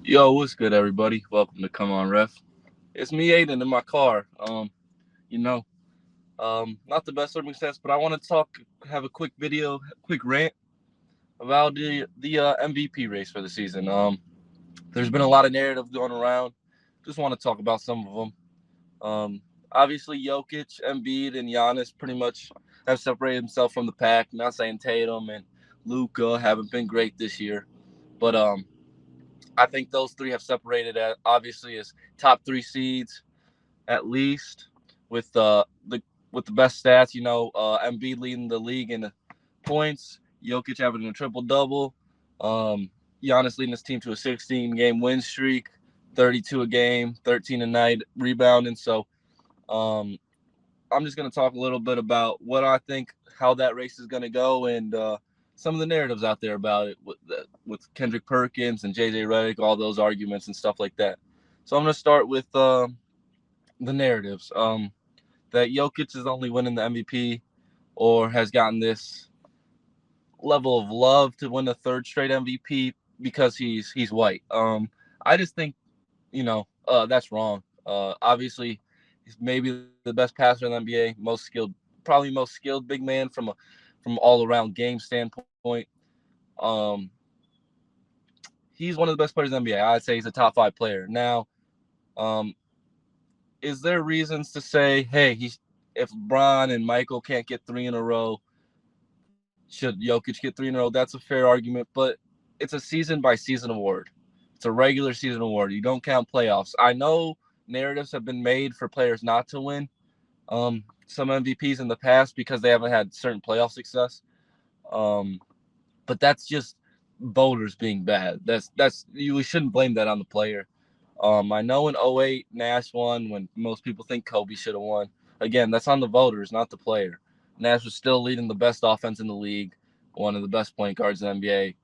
Yo, what's good, everybody? Welcome to Come On Ref. It's me, Aidan, in my car. You know, not the best circumstance, but I want to have a quick video, quick rant about the MVP race for the season. There's been a lot of narrative going around. Just want to talk about some of them. Obviously, Jokic, Embiid, and Giannis pretty much have separated themselves from the pack. Not saying Tatum and Luka haven't been great this year, but I think those three have separated at obviously as top three seeds at least with with the best stats. Embiid leading the league in points, Jokic having a triple double, um, Giannis leading his team to a 16 game win streak, 32 a game, 13 a night rebounding. So um, I'm just going to talk a little bit about what I think, how that race is going to go, and some of the narratives out there about it with Kendrick Perkins and JJ Redick, all those arguments and stuff like that. So I'm going to start with the narratives that Jokic is only winning the MVP or has gotten this level of love to win the third straight MVP because he's white. I just think that's wrong. Obviously, he's maybe the best passer in the NBA, most skilled, probably most skilled big man from all around game standpoint. Um, he's one of the best players in the NBA. I'd say he's a top five player. Now, um, is there reasons to say, hey, he's if LeBron and Michael can't get three in a row, should Jokic get three in a row? That's a fair argument, but it's a season by season award. It's a regular season award. You don't count playoffs. I know narratives have been made for players not to win some MVPs in the past because they haven't had certain playoff success. Um, but that's just voters being bad. We shouldn't blame that on the player. I know in '08 Nash won when most people think Kobe should have won. Again, that's on the voters, not the player. Nash was still leading the best offense in the league, one of the best point guards in the NBA,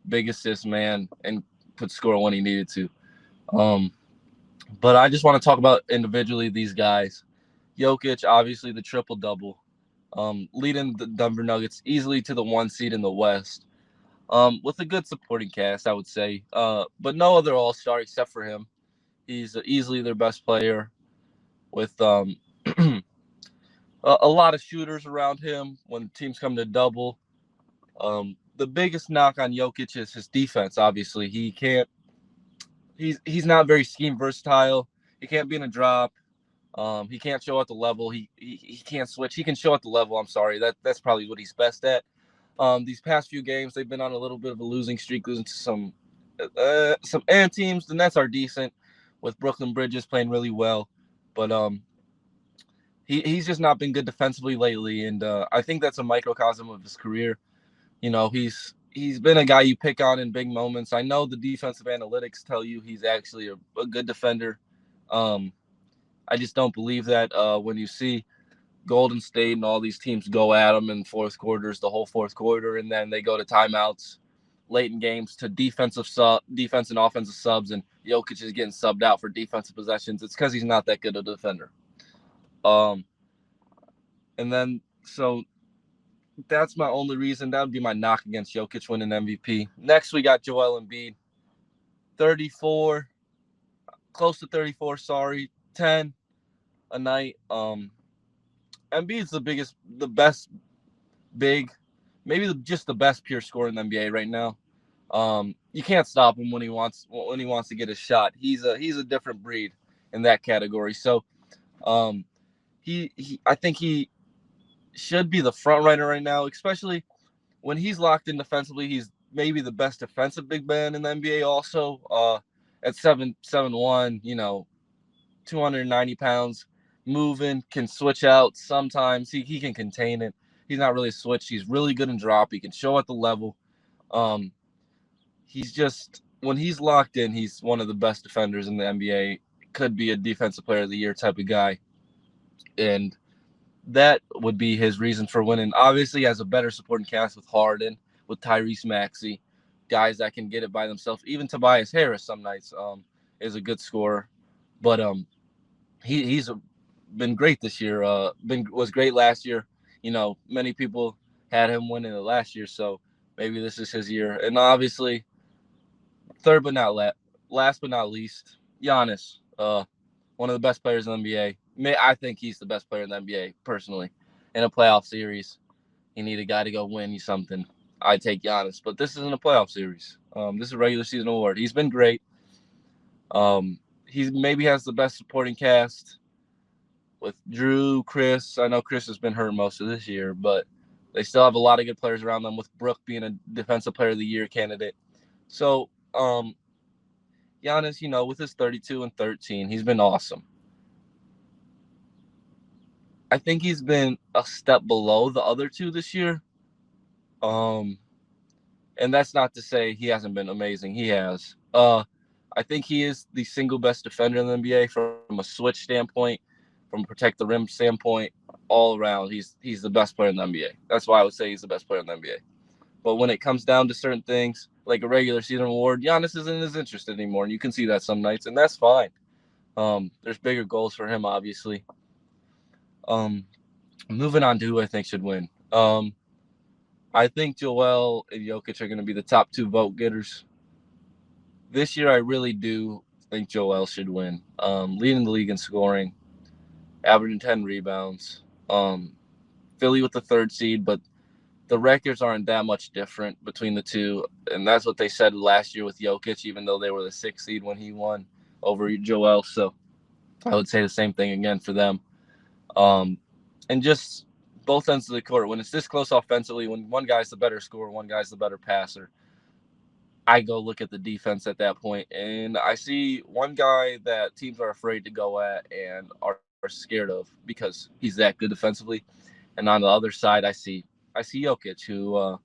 big assist man, and could score when he needed to. Um, but I just want to talk about individually these guys. Jokic, obviously the triple double, leading the Denver Nuggets easily to the one seed in the West. With a good supporting cast, I would say. But no other All Star except for him. He's easily their best player with a lot of shooters around him when teams come to double. The biggest knock on Jokic is his defense. Obviously, he can't. He's not very scheme versatile. He can't be in a drop. He can't show at the level. He can't switch. He can show at the level. I'm sorry. That's probably what he's best at. These past few games, they've been on a little bit of a losing streak, losing to some and teams. The Nets are decent, with Brooklyn Bridges playing really well, but he's just not been good defensively lately, and I think that's a microcosm of his career. He's been a guy you pick on in big moments. I know the defensive analytics tell you he's actually a good defender. Um, I just don't believe that when you see Golden State and all these teams go at him in fourth quarters, the whole fourth quarter, and then they go to timeouts late in games to defense and offensive subs, and Jokic is getting subbed out for defensive possessions. It's because he's not that good a defender. Um, and then so that's my only reason. That would be my knock against Jokic winning MVP. Next, we got Joel Embiid, 34, close to 34. Sorry, 10 a night. Embiid's the best big, maybe just the best pure scorer in the NBA right now. You can't stop him when he wants to get a shot. He's a different breed in that category. So um, he I think he should be the front runner right now, especially when he's locked in defensively. He's maybe the best defensive big man in the NBA. Also, at 7'1", 290 pounds, moving, can switch out sometimes. He can contain it. He's not really a switch. He's really good in drop. He can show at the level. Um, he's just when he's locked in, he's one of the best defenders in the NBA. Could be a defensive player of the year type of guy, and that would be his reason for winning. Obviously, he has a better supporting cast with Harden, with Tyrese Maxey, guys that can get it by themselves. Even Tobias Harris some nights is a good scorer, but he's been great this year. Was great last year. Many people had him winning it last year, so maybe this is his year. And obviously, third but not last but not least, Giannis. One of the best players in the NBA. I think he's the best player in the NBA personally. In a playoff series, you need a guy to go win you something. I take Giannis, but this isn't a playoff series. This is a regular season award. He's been great. He maybe has the best supporting cast with Drew, Chris. I know Chris has been hurt most of this year, but they still have a lot of good players around them. With Brook being a Defensive Player of the Year candidate, so Giannis, with his 32 and 13, he's been awesome. I think he's been a step below the other two this year. Um, and that's not to say he hasn't been amazing. He has. I think he is the single best defender in the NBA from a switch standpoint, from protect the rim standpoint, all around. He's the best player in the NBA. That's why I would say he's the best player in the NBA. But when it comes down to certain things, like a regular season award, Giannis isn't as interested anymore, and you can see that some nights, and that's fine. There's bigger goals for him, obviously. Um, Moving on to who I think should win. I think Joel and Jokic are going to be the top two vote getters. This year, I really do think Joel should win. Leading the league in scoring, averaging 10 rebounds. Philly with the third seed, but the records aren't that much different between the two. And that's what they said last year with Jokic, even though they were the sixth seed when he won over Joel. So I would say the same thing again for them. Um, and just both ends of the court, when it's this close offensively, when one guy's the better scorer, one guy's the better passer, I go look at the defense at that point, and I see one guy that teams are afraid to go at and are scared of because he's that good defensively. And on the other side, I see Jokic, who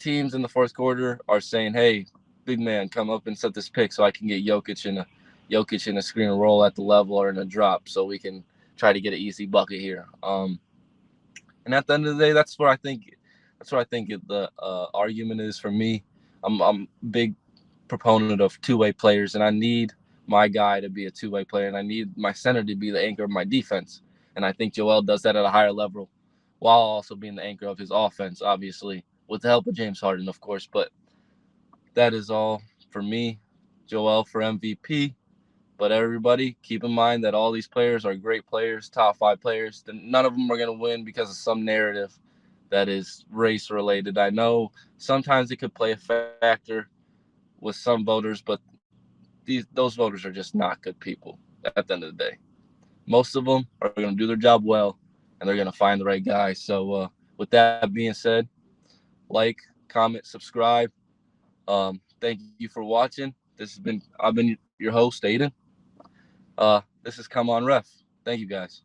teams in the fourth quarter are saying, "Hey, big man, come up and set this pick so I can get Jokic in a screen and roll at the level or in a drop, so we can try to get an easy bucket here." And at the end of the day, that's what I think the argument is for me. I'm a big proponent of two-way players, and I need my guy to be a two-way player, and I need my center to be the anchor of my defense. And I think Joel does that at a higher level, while also being the anchor of his offense, obviously, with the help of James Harden, of course. But that is all for me. Joel for MVP. But everybody, keep in mind that all these players are great players, top five players. None of them are going to win because of some narrative that is race related. I know sometimes it could play a factor with some voters, but those voters are just not good people at the end of the day. Most of them are going to do their job well, and they're going to find the right guy. So, with that being said, like, comment, subscribe. Thank you for watching. I've been your host, Aidan. This is Come On Ref. Thank you guys.